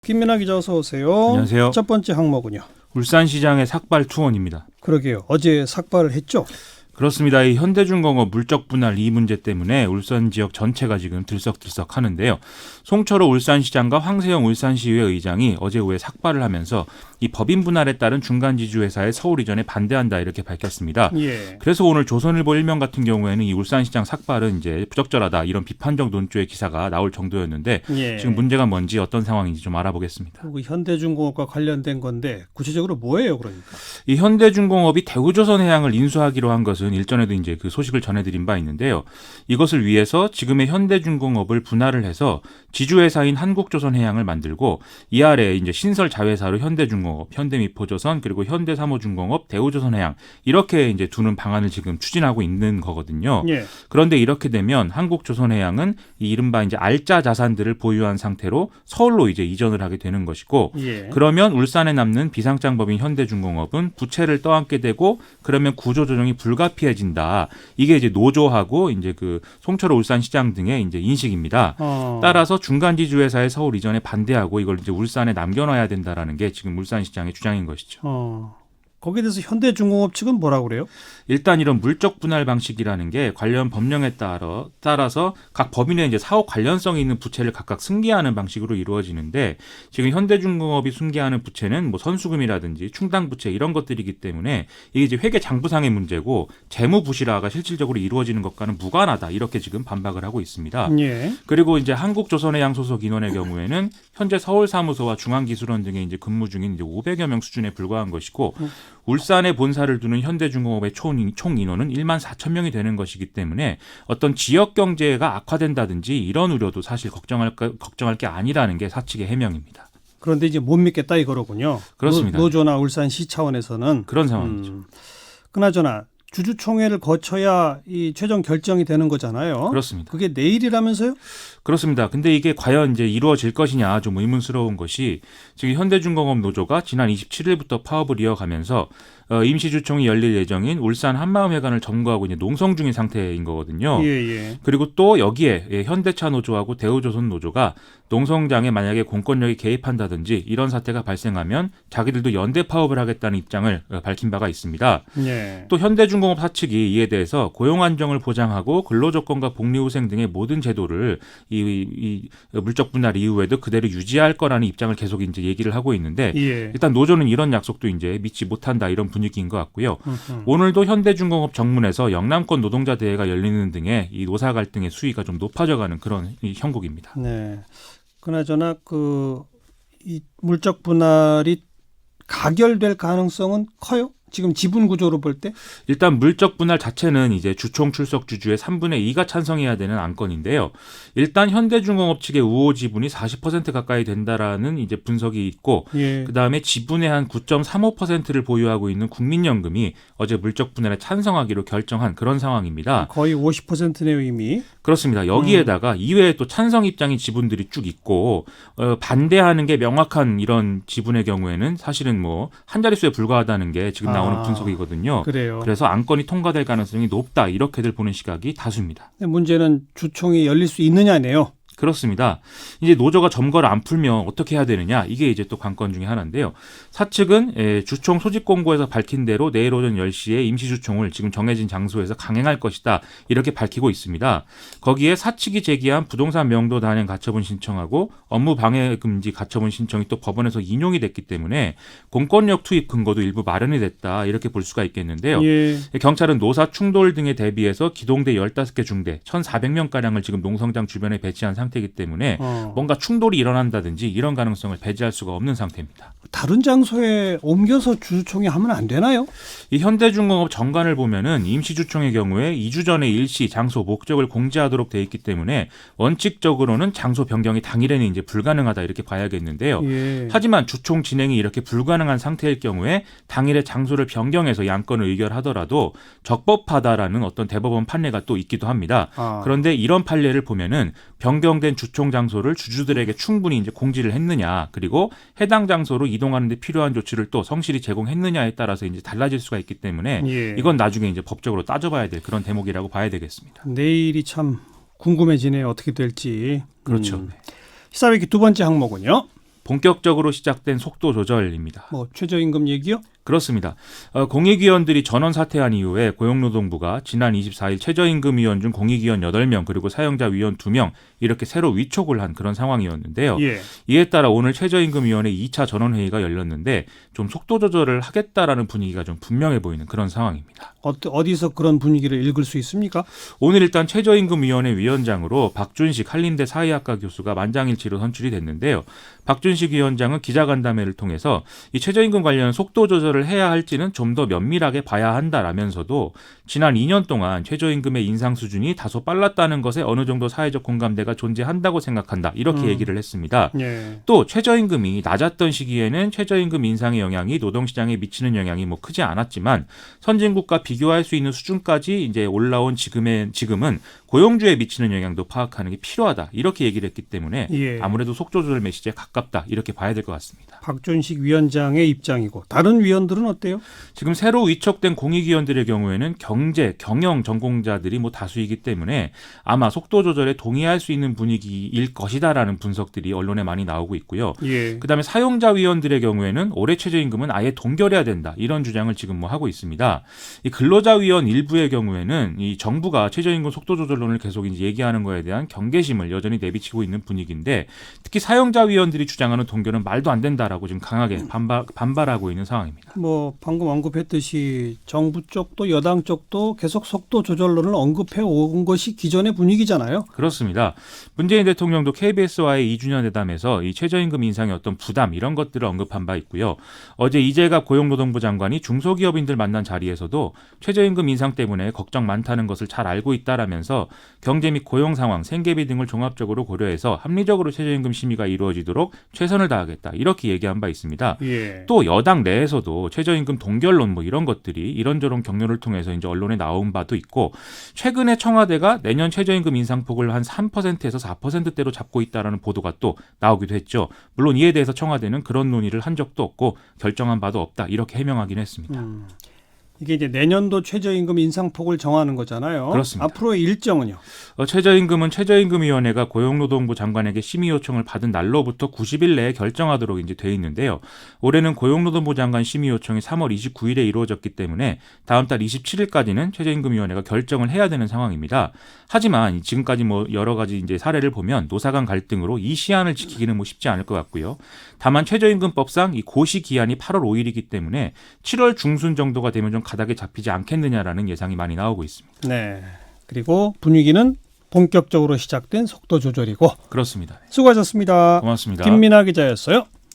김민하 기자 어서 오세요. 안녕하세요. 첫 번째 항목은요. 울산시장의 삭발 투혼입니다. 그러게요. 어제 삭발을 했죠. 그렇습니다. 이 현대중공업 물적 분할 이 문제 때문에 울산 지역 전체가 지금 들썩들썩 하는데요. 송철호 울산시장과 황세영 울산시의회 의장이 어제 오후에 삭발을 하면서 이 법인 분할에 따른 중간지주회사의 서울 이전에 반대한다 이렇게 밝혔습니다. 예. 그래서 오늘 조선일보 일면 같은 경우에는 이 울산시장 삭발은 이제 부적절하다 이런 비판적 논조의 기사가 나올 정도였는데 예. 지금 문제가 뭔지 어떤 상황인지 좀 알아보겠습니다. 그 현대중공업과 관련된 건데 구체적으로 뭐예요, 그러니까? 이 현대중공업이 대우조선해양을 인수하기로 한 것은 일전에도 이제 그 소식을 전해드린 바 있는데요. 이것을 위해서 지금의 현대중공업을 분할을 해서 지주회사인 한국조선해양을 만들고 이 아래 이제 신설 자회사로 현대중공업, 현대미포조선 그리고 현대사모중공업, 대우조선해양 이렇게 이제 두는 방안을 지금 추진하고 있는 거거든요. 예. 그런데 이렇게 되면 한국조선해양은 이 이른바 이제 알짜 자산들을 보유한 상태로 서울로 이제 이전을 하게 되는 것이고 예. 그러면 울산에 남는 비상장법인 현대중공업은 부채를 떠안게 되고 그러면 구조조정이 불가피해진다. 이게 이제 노조하고 이제 그 송철호 울산시장 등의 이제 인식입니다. 따라서 중간지주회사의 서울 이전에 반대하고 이걸 이제 울산에 남겨놔야 된다라는 게 지금 울산시장의 주장인 것이죠. 거기에 대해서 현대중공업 측은 뭐라고 그래요? 일단 이런 물적 분할 방식이라는 게 관련 법령에 따라서 각 법인의 이제 사업 관련성이 있는 부채를 각각 승계하는 방식으로 이루어지는데 지금 현대중공업이 승계하는 부채는 뭐 선수금이라든지 충당 부채 이런 것들이기 때문에 이게 이제 회계 장부상의 문제고 재무 부실화가 실질적으로 이루어지는 것과는 무관하다 이렇게 지금 반박을 하고 있습니다. 예. 그리고 이제 한국조선해양 소속 인원의 경우에는 현재 서울사무소와 중앙기술원 등에 이제 근무 중인 이제 500여 명 수준에 불과한 것이고 울산에 본사를 두는 현대중공업의 총 인원은 1만 4천 명이 되는 것이기 때문에 어떤 지역 경제가 악화된다든지 이런 우려도 사실 걱정할 게 아니라는 게 사측의 해명입니다. 그런데 이제 못 믿겠다 이거로군요. 그렇습니다. 노조나 울산시 차원에서는 그런 상황이죠. 그나저나 주주총회를 거쳐야 이 최종 결정이 되는 거잖아요. 그렇습니다. 그게 내일이라면서요? 그렇습니다. 근데 이게 과연 이제 이루어질 것이냐 좀 의문스러운 것이 지금 현대중공업 노조가 지난 27일부터 파업을 이어가면서 임시주총이 열릴 예정인 울산 한마음회관을 점거하고 이제 농성 중인 상태인 거거든요. 예. 그리고 또 여기에 현대차 노조하고 대우조선 노조가 농성장에 만약에 공권력이 개입한다든지 이런 사태가 발생하면 자기들도 연대 파업을 하겠다는 입장을 밝힌 바가 있습니다. 예. 또 현대중공업 사측이 이에 대해서 고용 안정을 보장하고 근로조건과 복리후생 등의 모든 제도를 이 물적 분할 이후에도 그대로 유지할 거라는 입장을 계속 이제 얘기를 하고 있는데 예. 일단 노조는 이런 약속도 이제 믿지 못한다 이런 분위기인 것 같고요. 오늘도 현대중공업 정문에서 영남권 노동자 대회가 열리는 등의 이 노사 갈등의 수위가 좀 높아져가는 그런 형국입니다. 네. 그나저나 이 물적 분할이 가결될 가능성은 커요? 지금 지분 구조로 볼 때? 일단 물적 분할 자체는 이제 주총 출석 주주의 3분의 2가 찬성해야 되는 안건인데요. 일단 현대중공업 측의 우호 지분이 40% 가까이 된다라는 이제 분석이 있고, 예. 그 다음에 지분의 한 9.35%를 보유하고 있는 국민연금이 어제 물적 분할에 찬성하기로 결정한 그런 상황입니다. 거의 50%네요 이미. 그렇습니다. 여기에다가 이외에 또 찬성 입장인 지분들이 쭉 있고 반대하는 게 명확한 이런 지분의 경우에는 사실은 뭐 한 자릿수에 불과하다는 게 지금 나오는 분석이거든요. 그래요. 그래서 안건이 통과될 가능성이 높다 이렇게들 보는 시각이 다수입니다. 문제는 주총이 열릴 수 있느냐네요. 그렇습니다. 이제 노조가 점거를 안 풀면 어떻게 해야 되느냐 이게 이제 또 관건 중에 하나인데요. 사측은 주총 소집 공고에서 밝힌 대로 내일 오전 10시에 임시주총을 지금 정해진 장소에서 강행할 것이다 이렇게 밝히고 있습니다. 거기에 사측이 제기한 부동산 명도 단행 가처분 신청하고 업무 방해 금지 가처분 신청이 또 법원에서 인용이 됐기 때문에 공권력 투입 근거도 일부 마련이 됐다 이렇게 볼 수가 있겠는데요. 예. 경찰은 노사 충돌 등에 대비해서 기동대 15개 중대 1,400명가량을 지금 농성장 주변에 배치한 상태이기 때문에 뭔가 충돌이 일어난다든지 이런 가능성을 배제할 수가 없는 상태입니다. 다른 장소에 옮겨서 주총이 하면 안 되나요? 이 현대중공업 정관을 보면은 임시주총의 경우에 2주 전에 일시, 장소, 목적을 공지하도록 돼 있기 때문에 원칙적으로는 장소 변경이 당일에는 이제 불가능하다 이렇게 봐야겠는데요. 예. 하지만 주총 진행이 이렇게 불가능한 상태일 경우에 당일에 장소를 변경해서 양건을 의결하더라도 적법하다라는 어떤 대법원 판례가 또 있기도 합니다. 그런데 이런 판례를 보면은 변경된 주총 장소를 주주들에게 충분히 이제 공지를 했느냐, 그리고 해당 장소로 이동하는 데 필요한 조치를 또 성실히 제공했느냐에 따라서 이제 달라질 수가 있기 때문에 예. 이건 나중에 이제 법적으로 따져봐야 될 그런 대목이라고 봐야 되겠습니다. 내일이 참 궁금해지네요. 어떻게 될지. 그렇죠. 시사회기 두 번째 항목은요. 본격적으로 시작된 속도 조절입니다. 뭐 최저임금 얘기요? 그렇습니다. 공익위원들이 전원 사퇴한 이후에 고용노동부가 지난 24일 최저임금위원 중 공익위원 8명 그리고 사용자 위원 2명 이렇게 새로 위촉을 한 그런 상황이었는데요. 예. 이에 따라 오늘 최저임금위원회 2차 전원회의가 열렸는데 좀 속도 조절을 하겠다라는 분위기가 좀 분명해 보이는 그런 상황입니다. 어디서 그런 분위기를 읽을 수 있습니까? 오늘 일단 최저임금위원회 위원장으로 박준식 한림대 사회학과 교수가 만장일치로 선출이 됐는데요. 박준식 위원장은 기자간담회를 통해서 이 최저임금 관련 속도 조절을 해야 할지는 좀 더 면밀하게 봐야 한다라면서도 지난 2년 동안 최저임금의 인상 수준이 다소 빨랐다는 것에 어느 정도 사회적 공감대가 존재한다고 생각한다. 이렇게 얘기를 했습니다. 예. 또 최저임금이 낮았던 시기에는 최저임금 인상의 영향이 노동시장에 미치는 영향이 뭐 크지 않았지만 선진국과 비교할 수 있는 수준까지 이제 올라온 지금은 고용주에 미치는 영향도 파악하는 게 필요하다. 이렇게 얘기를 했기 때문에 예. 아무래도 속도 조절 메시지에 가깝다. 이렇게 봐야 될 것 같습니다. 박준식 위원장의 입장이고 다른 위원들은 어때요? 지금 새로 위촉된 공익위원들의 경우에는 경제, 경영 전공자들이 뭐 다수이기 때문에 아마 속도 조절에 동의할 수 있는 분위기일 것이다라는 분석들이 언론에 많이 나오고 있고요. 예. 그다음에 사용자 위원들의 경우에는 올해 최저임금은 아예 동결해야 된다. 이런 주장을 지금 뭐 하고 있습니다. 이 근로자 위원 일부의 경우에는 이 정부가 최저임금 속도 조절론을 계속 이제 얘기하는 거에 대한 경계심을 여전히 내비치고 있는 분위기인데 특히 사용자 위원들이 주장하는 동결은 말도 안 된다라고 지금 강하게 반발하고 있는 상황입니다. 뭐 방금 언급했듯이 정부 쪽도 여당 쪽도 계속 속도 조절론을 언급해 온 것이 기존의 분위기잖아요. 그렇습니다. 문재인 대통령도 KBS와의 2주년 회담에서 이 최저임금 인상의 어떤 부담 이런 것들을 언급한 바 있고요. 어제 이재갑 고용노동부 장관이 중소기업인들 만난 자리에서도 최저임금 인상 때문에 걱정 많다는 것을 잘 알고 있다라면서 경제 및 고용 상황, 생계비 등을 종합적으로 고려해서 합리적으로 최저임금 심의가 이루어지도록 최선을 다하겠다. 이렇게 얘기한 바 있습니다. 예. 또 여당 내에서도 최저임금 동결론 뭐 이런 것들이 이런저런 격려를 통해서 이제 언론에 나온 바도 있고 최근에 청와대가 내년 최저임금 인상폭을 한 3%에서 4%대로 잡고 있다라는 보도가 또 나오기도 했죠. 물론 이에 대해서 청와대는 그런 논의를 한 적도 없고 결정한 바도 없다 이렇게 해명하긴 했습니다. 이게 이제 내년도 최저임금 인상폭을 정하는 거잖아요. 그렇습니다. 앞으로의 일정은요? 최저임금은 최저임금위원회가 고용노동부 장관에게 심의 요청을 받은 날로부터 90일 내에 결정하도록 이제 돼 있는데요. 올해는 고용노동부 장관 심의 요청이 3월 29일에 이루어졌기 때문에 다음 달 27일까지는 최저임금위원회가 결정을 해야 되는 상황입니다. 하지만 지금까지 뭐 여러 가지 이제 사례를 보면 노사 간 갈등으로 이 시한을 지키기는 뭐 쉽지 않을 것 같고요. 다만 최저임금법상 이 고시 기한이 8월 5일이기 때문에 7월 중순 정도가 되면 좀 가닥에 잡히지 않겠느냐라는 예상이 많이 나오고 있습니다. 네. 그리고 분위기는 본격적으로 시작된 속도 조절이고. 그렇습니다. 수고하셨습니다. 고맙습니다. 김민아 기자였어요.